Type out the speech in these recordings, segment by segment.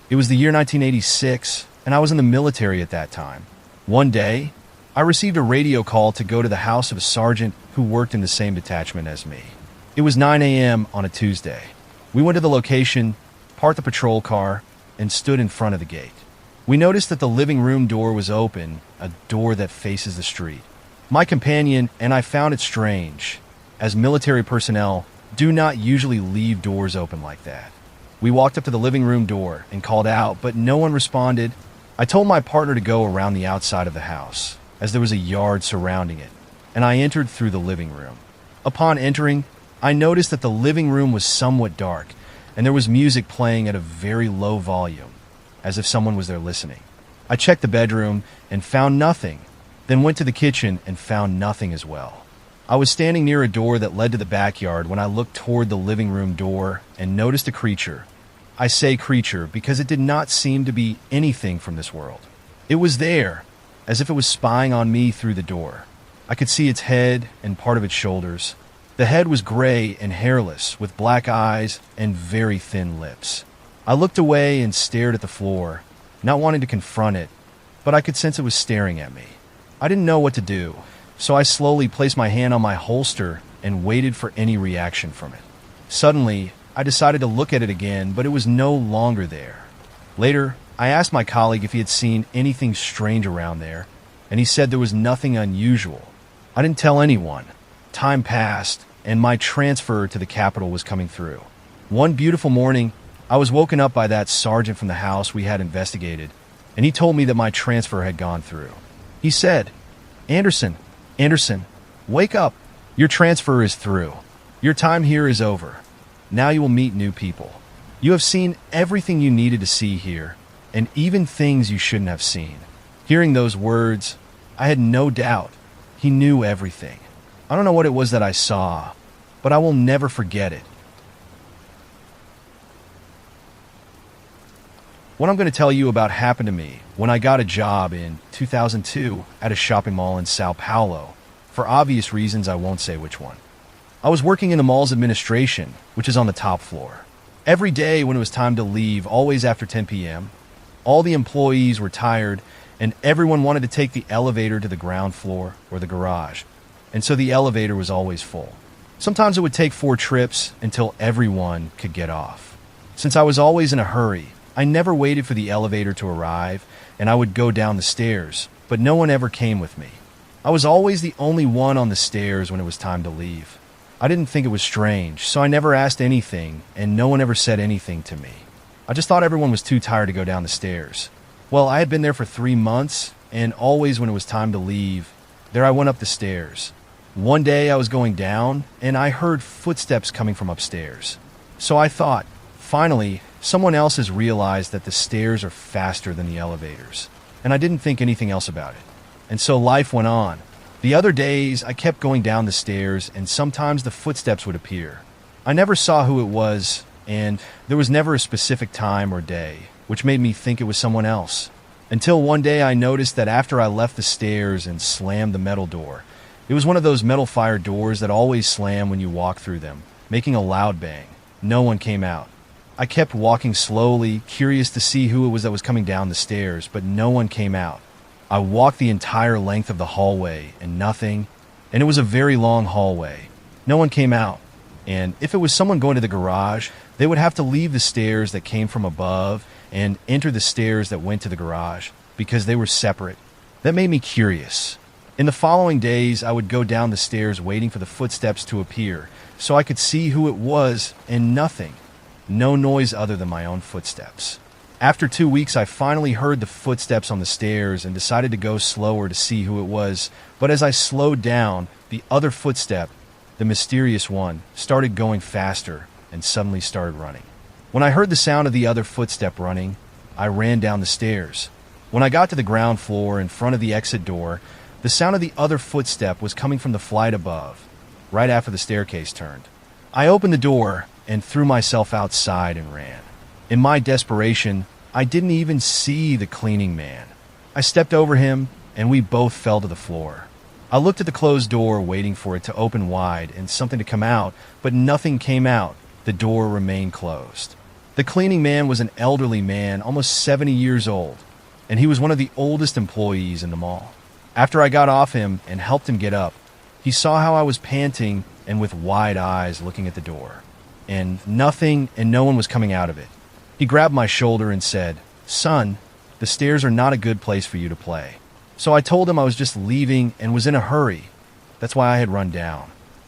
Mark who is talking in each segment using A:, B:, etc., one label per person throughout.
A: It was the year 1986, and I was in the military at that time. One day, I received a radio call to go to the house of a sergeant who worked in the same detachment as me. It was 9 a.m. on a Tuesday. We went to the location, parked the patrol car, and stood in front of the gate. We noticed that the living room door was open, a door that faces the street. My companion and I found it strange, as military personnel do not usually leave doors open like that. We walked up to the living room door and called out, but no one responded. I told my partner to go around the outside of the house, as there was a yard surrounding it, and I entered through the living room. Upon entering, I noticed that the living room was somewhat dark, and there was music playing at a very low volume, as if someone was there listening. I checked the bedroom and found nothing, then went to the kitchen and found nothing as well. I was standing near a door that led to the backyard when I looked toward the living room door and noticed a creature. I say creature because it did not seem to be anything from this world. It was there, as if it was spying on me through the door. I could see its head and part of its shoulders. The head was gray and hairless, with black eyes and very thin lips. I looked away and stared at the floor, not wanting to confront it, but I could sense it was staring at me. I didn't know what to do, so I slowly placed my hand on my holster and waited for any reaction from it. Suddenly, I decided to look at it again, but it was no longer there. Later, I asked my colleague if he had seen anything strange around there, and he said there was nothing unusual. I didn't tell anyone. Time passed, and my transfer to the capital was coming through. One beautiful morning, I was woken up by that sergeant from the house we had investigated, and he told me that my transfer had gone through. He said, Anderson, wake up. Your transfer is through. Your time here is over. Now you will meet new people. You have seen everything you needed to see here, and even things you shouldn't have seen. Hearing those words, I had no doubt. He knew everything. I don't know what it was that I saw, but I will never forget it. What I'm going to tell you about happened to me when I got a job in 2002 at a shopping mall in Sao Paulo. For obvious reasons, I won't say which one. I was working in the mall's administration, which is on the top floor. Every day when it was time to leave, always after 10 p.m., all the employees were tired and everyone wanted to take the elevator to the ground floor or the garage, and so the elevator was always full. Sometimes it would take 4 trips until everyone could get off. Since I was always in a hurry, I never waited for the elevator to arrive, and I would go down the stairs, but no one ever came with me. I was always the only one on the stairs when it was time to leave. I didn't think it was strange, so I never asked anything, and no one ever said anything to me. I just thought everyone was too tired to go down the stairs. Well, I had been there for 3 months, and always when it was time to leave, there I went up the stairs. One day I was going down, and I heard footsteps coming from upstairs. So I thought, finally, someone else has realized that the stairs are faster than the elevators, and I didn't think anything else about it. And so life went on. The other days, I kept going down the stairs, and sometimes the footsteps would appear. I never saw who it was, and there was never a specific time or day, which made me think it was someone else. Until one day I noticed that after I left the stairs and slammed the metal door, it was one of those metal fire doors that always slam when you walk through them, making a loud bang. No one came out. I kept walking slowly, curious to see who it was that was coming down the stairs, but no one came out. I walked the entire length of the hallway, and nothing, and it was a very long hallway. No one came out, and if it was someone going to the garage, they would have to leave the stairs that came from above and enter the stairs that went to the garage, because they were separate. That made me curious. In the following days, I would go down the stairs waiting for the footsteps to appear, so I could see who it was, and nothing. No noise other than my own footsteps. After 2 weeks, I finally heard the footsteps on the stairs and decided to go slower to see who it was. But as I slowed down, the other footstep, the mysterious one, started going faster and suddenly started running. When I heard the sound of the other footstep running, I ran down the stairs. When I got to the ground floor in front of the exit door, the sound of the other footstep was coming from the flight above, right after the staircase turned. I opened the door and threw myself outside and ran. In my desperation, I didn't even see the cleaning man. I stepped over him, and we both fell to the floor. I looked at the closed door, waiting for it to open wide and something to come out, but nothing came out. The door remained closed. The cleaning man was an elderly man, almost 70 years old, and he was one of the oldest employees in the mall. After I got off him and helped him get up, he saw how I was panting and with wide eyes looking at the door, and nothing and no one was coming out of it. He grabbed my shoulder and said, "Son, the stairs are not a good place for you to play." So I told him I was just leaving and was in a hurry. That's why I had run down.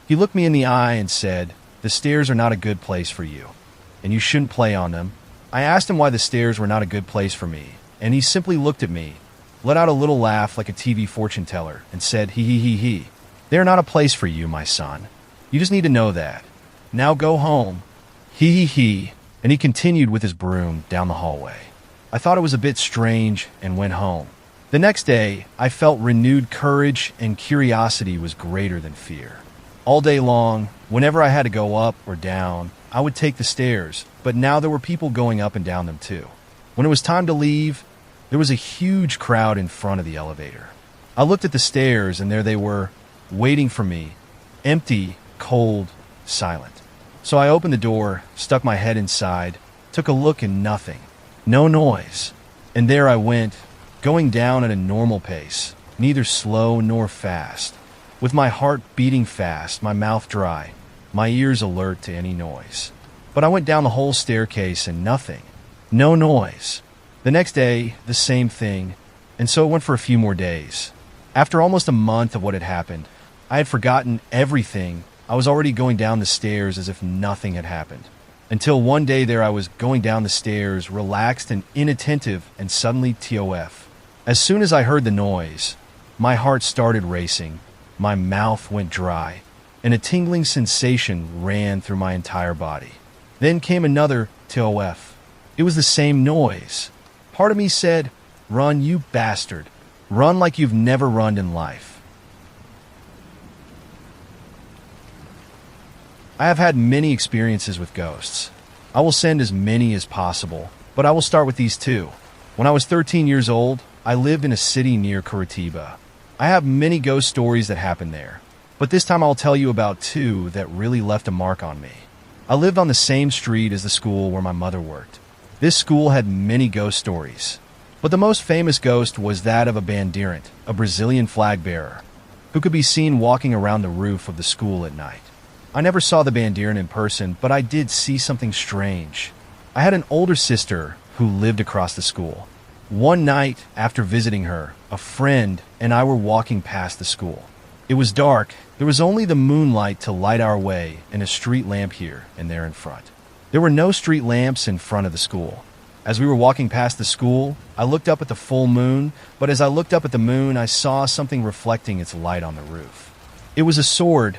A: He looked me in the eye and said, "The stairs are not a good place for you, and you shouldn't play on them." I asked him why the stairs were not a good place for me, and he simply looked at me, let out a little laugh like a TV fortune teller, and said, "He. They are not a place for you, my son. You just need to know that. Now go home. He. And he continued with his broom down the hallway. I thought it was a bit strange and went home. The next day, I felt renewed courage and curiosity was greater than fear. All day long, whenever I had to go up or down, I would take the stairs, but now there were people going up and down them too. When it was time to leave, there was a huge crowd in front of the elevator. I looked at the stairs and there they were, waiting for me, empty, cold, silent. So I opened the door, stuck my head inside, took a look and nothing. No noise. And there I went, going down at a normal pace, neither slow nor fast, with my heart beating fast, my mouth dry, my ears alert to any noise. But I went down the whole staircase and nothing. No noise. The next day, the same thing, and so it went for a few more days. After almost a month of what had happened, I had forgotten everything. I was already going down the stairs as if nothing had happened. Until one day there I was going down the stairs, relaxed and inattentive, and suddenly TOF. As soon as I heard the noise, my heart started racing, my mouth went dry, and a tingling sensation ran through my entire body. Then came another TOF. It was the same noise. Part of me said, "Run, you bastard. Run like you've never run in life." I have had many experiences with ghosts. I will send as many as possible, but I will start with these two. When I was 13 years old, I lived in a city near Curitiba. I have many ghost stories that happened there, but this time I'll tell you about two that really left a mark on me. I lived on the same street as the school where my mother worked. This school had many ghost stories, but the most famous ghost was that of a bandeirante, a Brazilian flag bearer, who could be seen walking around the roof of the school at night. I never saw the bandeirante in person, but I did see something strange. I had an older sister who lived across the school. One night, after visiting her, a friend and I were walking past the school. It was dark. There was only the moonlight to light our way and a street lamp here and there in front. There were no street lamps in front of the school. As we were walking past the school, I looked up at the full moon, but as I looked up at the moon, I saw something reflecting its light on the roof. It was a sword.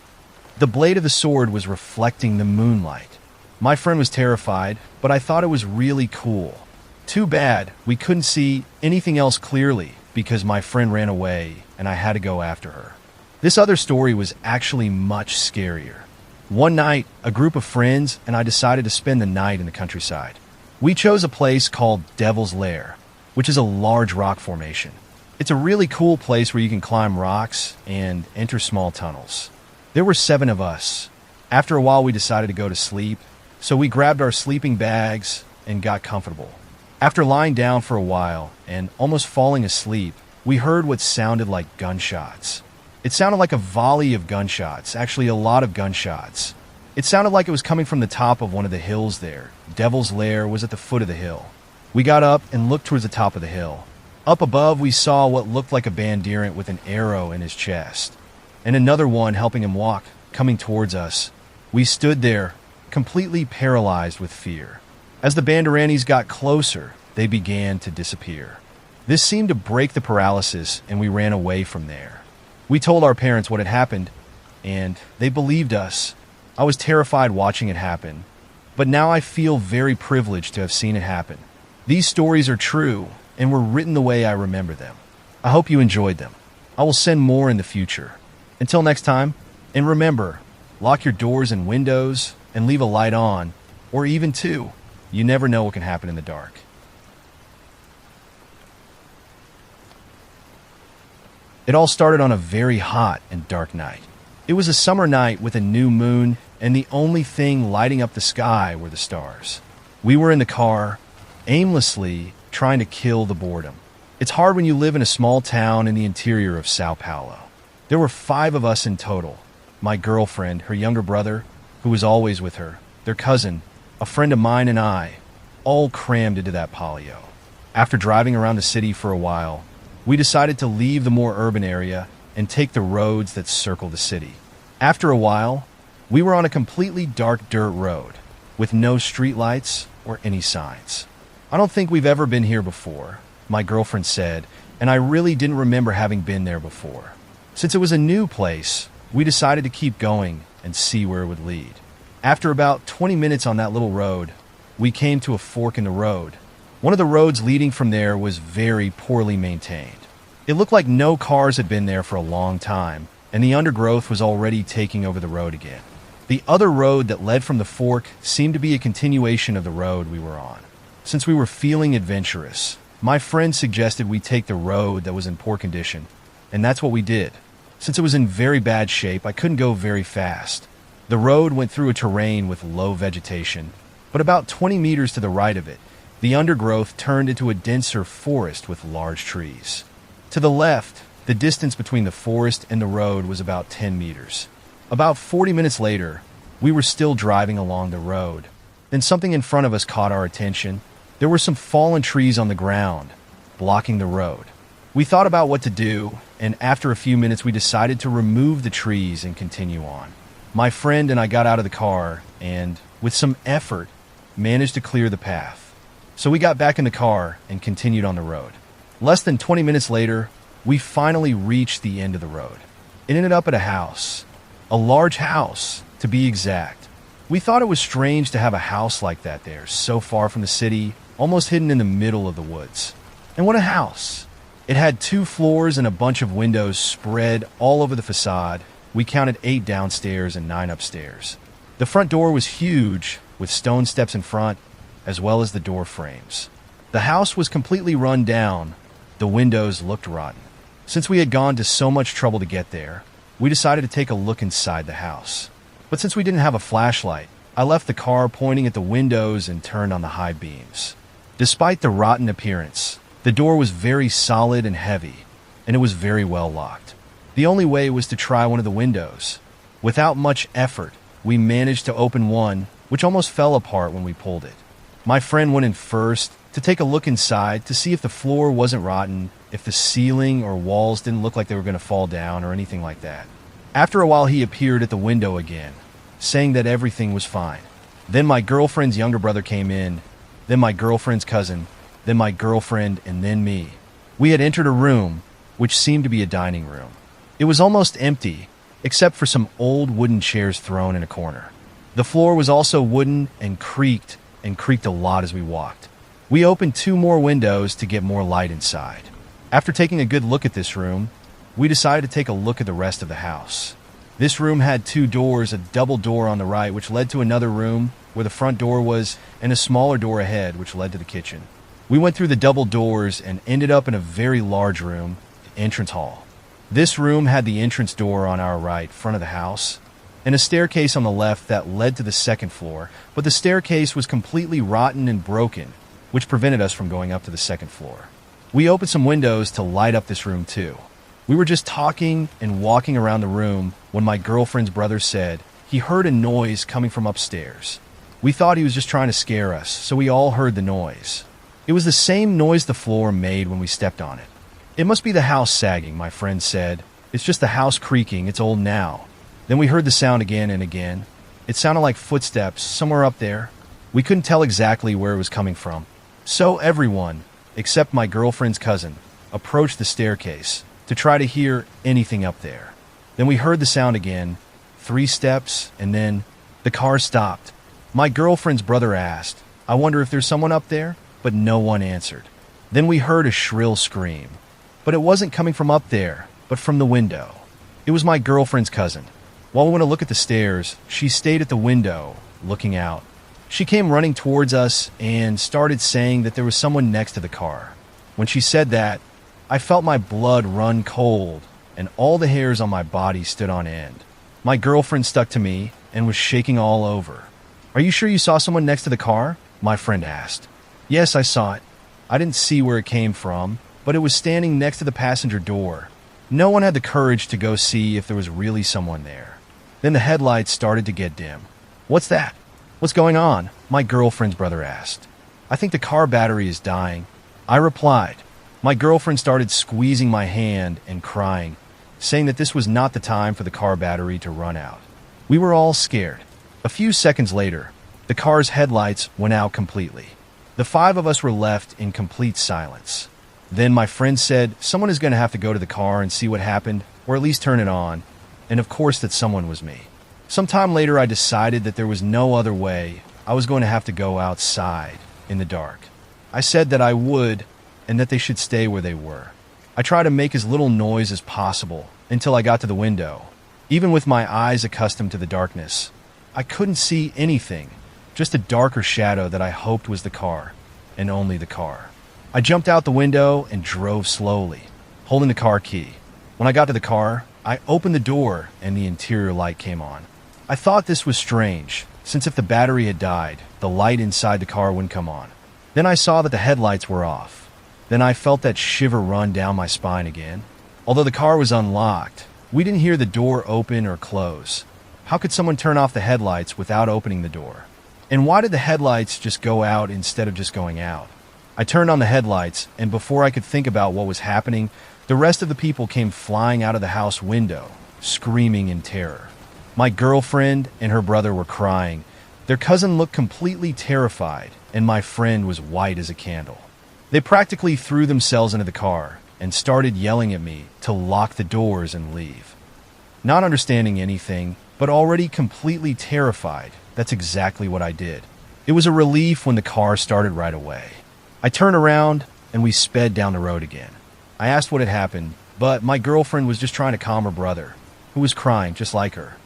A: The blade of the sword was reflecting the moonlight. My friend was terrified, but I thought it was really cool. Too bad we couldn't see anything else clearly because my friend ran away and I had to go after her. This other story was actually much scarier. One night, a group of friends and I decided to spend the night in the countryside. We chose a place called Devil's Lair, which is a large rock formation. It's a really cool place where you can climb rocks and enter small tunnels. There were 7 of us. After a while, we decided to go to sleep, so we grabbed our sleeping bags and got comfortable. After lying down for a while and almost falling asleep, we heard what sounded like gunshots. It sounded like a volley of gunshots, actually a lot of gunshots. It sounded like it was coming from the top of one of the hills there. Devil's Lair was at the foot of the hill. We got up and looked towards the top of the hill. Up above, we saw what looked like a bandeirante with an arrow in his chest, and another one helping him walk, coming towards us. We stood there, completely paralyzed with fear. As the bandeirantes got closer, they began to disappear. This seemed to break the paralysis, and we ran away from there. We told our parents what had happened, and they believed us. I was terrified watching it happen, but now I feel very privileged to have seen it happen. These stories are true, and were written the way I remember them. I hope you enjoyed them. I will send more in the future. Until next time, and remember, lock your doors and windows and leave a light on, or even 2. You never know what can happen in the dark. It all started on a very hot and dark night. It was a summer night with a new moon, and the only thing lighting up the sky were the stars. We were in the car, aimlessly trying to kill the boredom. It's hard when you live in a small town in the interior of Sao Paulo. There were 5 of us in total. My girlfriend, her younger brother, who was always with her, their cousin, a friend of mine, and I, all crammed into that polio. After driving around the city for a while, we decided to leave the more urban area and take the roads that circle the city. After a while, we were on a completely dark dirt road with no streetlights or any signs. I don't think we've ever been here before, my girlfriend said, and I really didn't remember having been there before. Since it was a new place, we decided to keep going and see where it would lead. After about 20 minutes on that little road, we came to a fork in the road. One of the roads leading from there was very poorly maintained. It looked like no cars had been there for a long time, and the undergrowth was already taking over the road again. The other road that led from the fork seemed to be a continuation of the road we were on. Since we were feeling adventurous, my friend suggested we take the road that was in poor condition, and that's what we did. Since it was in very bad shape, I couldn't go very fast. The road went through a terrain with low vegetation, but about 20 meters to the right of it, the undergrowth turned into a denser forest with large trees. To the left, the distance between the forest and the road was about 10 meters. About 40 minutes later, we were still driving along the road. Then something in front of us caught our attention. There were some fallen trees on the ground, blocking the road. We thought about what to do, and after a few minutes we decided to remove the trees and continue on. My friend and I got out of the car and, with some effort, managed to clear the path. So we got back in the car and continued on the road. Less than 20 minutes later, we finally reached the end of the road. It ended up at a house. A large house, to be exact. We thought it was strange to have a house like that there, so far from the city, almost hidden in the middle of the woods. And what a house! It had 2 floors and a bunch of windows spread all over the facade. We counted 8 downstairs and 9 upstairs. The front door was huge, with stone steps in front, as well as the door frames. The house was completely run down. The windows looked rotten. Since we had gone to so much trouble to get there, we decided to take a look inside the house. But since we didn't have a flashlight, I left the car pointing at the windows and turned on the high beams. Despite the rotten appearance, the door was very solid and heavy, and it was very well locked. The only way was to try one of the windows. Without much effort, we managed to open one, which almost fell apart when we pulled it. My friend went in first to take a look inside to see if the floor wasn't rotten, if the ceiling or walls didn't look like they were going to fall down or anything like that. After a while, he appeared at the window again, saying that everything was fine. Then my girlfriend's younger brother came in, then my girlfriend's cousin, then my girlfriend, and then me. We had entered a room, which seemed to be a dining room. It was almost empty, except for some old wooden chairs thrown in a corner. The floor was also wooden and creaked a lot as we walked. We opened 2 more windows to get more light inside. After taking a good look at this room, we decided to take a look at the rest of the house. This room had 2 doors, a double door on the right, which led to another room where the front door was, and a smaller door ahead, which led to the kitchen. We went through the double doors and ended up in a very large room, the entrance hall. This room had the entrance door on our right, front of the house, and a staircase on the left that led to the second floor, but the staircase was completely rotten and broken, which prevented us from going up to the second floor. We opened some windows to light up this room too. We were just talking and walking around the room when my girlfriend's brother said he heard a noise coming from upstairs. We thought he was just trying to scare us, so we all heard the noise. It was the same noise the floor made when we stepped on it. It must be the house sagging, my friend said. It's just the house creaking, it's old now. Then we heard the sound again and again. It sounded like footsteps somewhere up there. We couldn't tell exactly where it was coming from. So everyone, except my girlfriend's cousin, approached the staircase to try to hear anything up there. Then we heard the sound again, 3 steps, and then the car stopped. My girlfriend's brother asked, "I wonder if there's someone up there?" But no one answered. Then we heard a shrill scream. But it wasn't coming from up there, but from the window. It was my girlfriend's cousin. While we went to look at the stairs, she stayed at the window, looking out. She came running towards us and started saying that there was someone next to the car. When she said that, I felt my blood run cold, and all the hairs on my body stood on end. My girlfriend stuck to me and was shaking all over. "Are you sure you saw someone next to the car?" My friend asked. Yes, I saw it. I didn't see where it came from, but it was standing next to the passenger door. No one had the courage to go see if there was really someone there. Then the headlights started to get dim. What's that? What's going on? My girlfriend's brother asked. I think the car battery is dying. I replied. My girlfriend started squeezing my hand and crying, saying that this was not the time for the car battery to run out. We were all scared. A few seconds later, the car's headlights went out completely. The five of us were left in complete silence. Then my friend said someone is going to have to go to the car and see what happened, or at least turn it on, and of course that someone was me. Sometime later I decided that there was no other way. I was going to have to go outside in the dark. I said that I would, and that they should stay where they were. I tried to make as little noise as possible until I got to the window. Even with my eyes accustomed to the darkness, I couldn't see anything, just a darker shadow that I hoped was the car, and only the car. I jumped out the window and drove slowly, holding the car key. When I got to the car, I opened the door and the interior light came on. I thought this was strange, since if the battery had died, the light inside the car wouldn't come on. Then I saw that the headlights were off. Then I felt that shiver run down my spine again. Although the car was unlocked, we didn't hear the door open or close. How could someone turn off the headlights without opening the door? And why did the headlights just go out instead of just going out? I turned on the headlights, and before I could think about what was happening, the rest of the people came flying out of the house window, screaming in terror. My girlfriend and her brother were crying. Their cousin looked completely terrified, and my friend was white as a candle. They practically threw themselves into the car and started yelling at me to lock the doors and leave. Not understanding anything, but already completely terrified, that's exactly what I did. It was a relief when the car started right away. I turned around and we sped down the road again. I asked what had happened, but my girlfriend was just trying to calm her brother, who was crying just like her.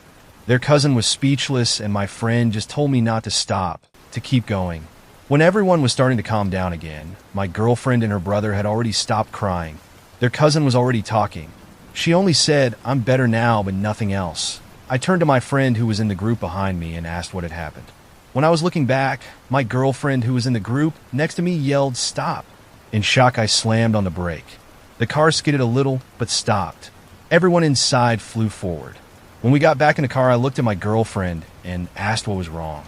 A: Their cousin was speechless, and my friend just told me not to stop, to keep going. When everyone was starting to calm down again, my girlfriend and her brother had already stopped crying. Their cousin was already talking. She only said, "I'm better now, but nothing else." I turned to my friend who was in the group behind me and asked what had happened. When I was looking back, my girlfriend who was in the group next to me yelled, "Stop!" In shock, I slammed on the brake. The car skidded a little, but stopped. Everyone inside flew forward. When we got back in the car, I looked at my girlfriend and asked what was wrong.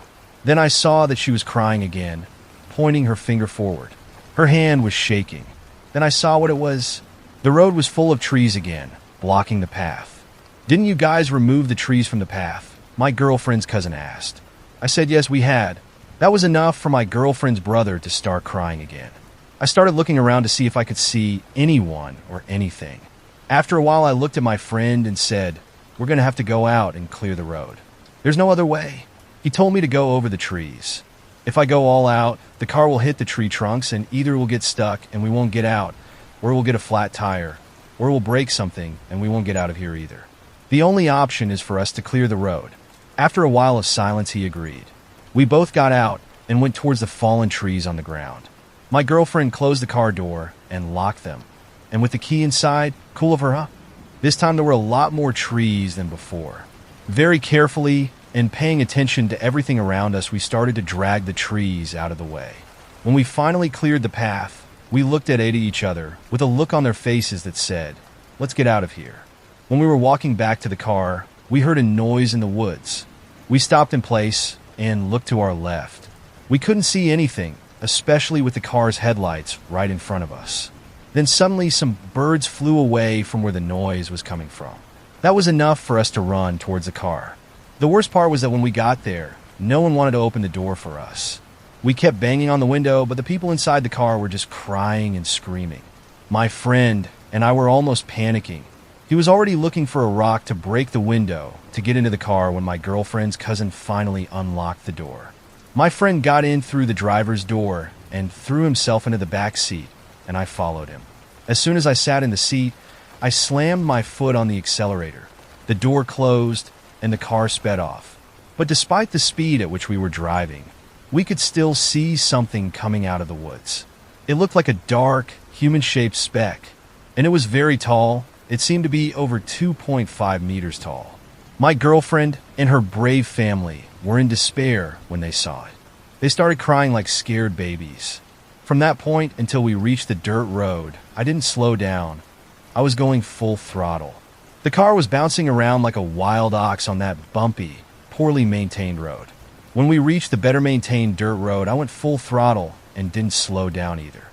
A: Then I saw that she was crying again, pointing her finger forward. Her hand was shaking. Then I saw what it was. The road was full of trees again, blocking the path. "Didn't you guys remove the trees from the path?" my girlfriend's cousin asked. I said yes, we had. That was enough for my girlfriend's brother to start crying again. I started looking around to see if I could see anyone or anything. After a while, I looked at my friend and said, "We're going to have to go out and clear the road. There's no other way." He told me to go over the trees. If I go all out, the car will hit the tree trunks and either we'll get stuck and we won't get out, or we'll get a flat tire, or we'll break something and we won't get out of here either. The only option is for us to clear the road. After a while of silence, he agreed. We both got out and went towards the fallen trees on the ground. My girlfriend closed the car door and locked them, and with the key inside, cool of her up. This time there were a lot more trees than before. Very carefully and paying attention to everything around us, we started to drag the trees out of the way. When we finally cleared the path, we looked at each other with a look on their faces that said, "Let's get out of here." When we were walking back to the car, we heard a noise in the woods. We stopped in place and looked to our left. We couldn't see anything, especially with the car's headlights right in front of us. Then suddenly some birds flew away from where the noise was coming from. That was enough for us to run towards the car. The worst part was that when we got there, no one wanted to open the door for us. We kept banging on the window, but the people inside the car were just crying and screaming. My friend and I were almost panicking. He was already looking for a rock to break the window to get into the car when my girlfriend's cousin finally unlocked the door. My friend got in through the driver's door and threw himself into the back seat, and I followed him. As soon as I sat in the seat, I slammed my foot on the accelerator. The door closed, and the car sped off. But despite the speed at which we were driving, we could still see something coming out of the woods. It looked like a dark, human-shaped speck, and it was very tall. It seemed to be over 2.5 meters tall. My girlfriend and her brave family were in despair when they saw it. They started crying like scared babies. From that point until we reached the dirt road, I didn't slow down. I was going full throttle. The car was bouncing around like a wild ox on that bumpy, poorly maintained road. When we reached the better maintained dirt road, I went full throttle and didn't slow down either.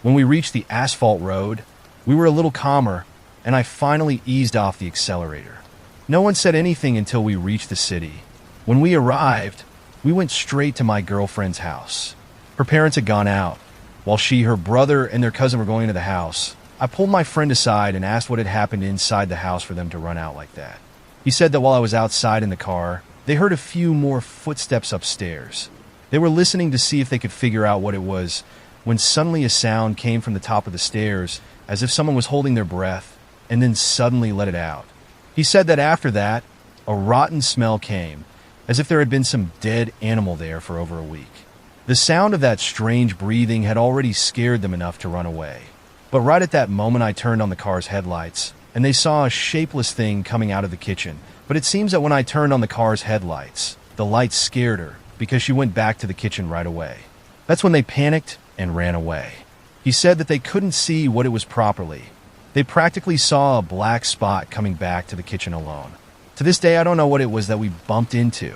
A: When we reached the asphalt road, we were a little calmer, and I finally eased off the accelerator. No one said anything until we reached the city. When we arrived, we went straight to my girlfriend's house. Her parents had gone out. While she, her brother, and their cousin were going to the house, I pulled my friend aside and asked what had happened inside the house for them to run out like that. He said that while I was outside in the car, they heard a few more footsteps upstairs. They were listening to see if they could figure out what it was, when suddenly a sound came from the top of the stairs, as if someone was holding their breath, and then suddenly let it out. He said that after that, a rotten smell came, as if there had been some dead animal there for over a week. The sound of that strange breathing had already scared them enough to run away. But right at that moment I turned on the car's headlights, and they saw a shapeless thing coming out of the kitchen. But it seems that when I turned on the car's headlights, the lights scared her, because she went back to the kitchen right away. That's when they panicked and ran away. He said that they couldn't see what it was properly. They practically saw a black spot coming back to the kitchen alone. To this day, I don't know what it was that we bumped into.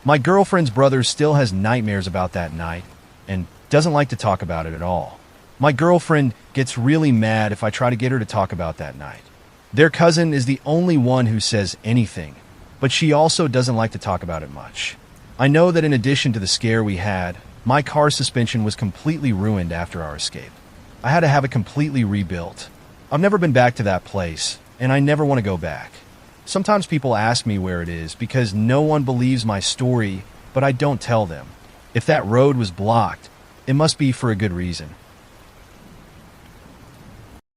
A: My girlfriend's brother still has nightmares about that night and doesn't like to talk about it at all. My girlfriend gets really mad if I try to get her to talk about that night. Their cousin is the only one who says anything, but she also doesn't like to talk about it much. I know that in addition to the scare we had, my car suspension was completely ruined after our escape. I had to have it completely rebuilt. I've never been back to that place, and I never want to go back. Sometimes people ask me where it is because no one believes my story, but I don't tell them. If that road was blocked, it must be for a good reason.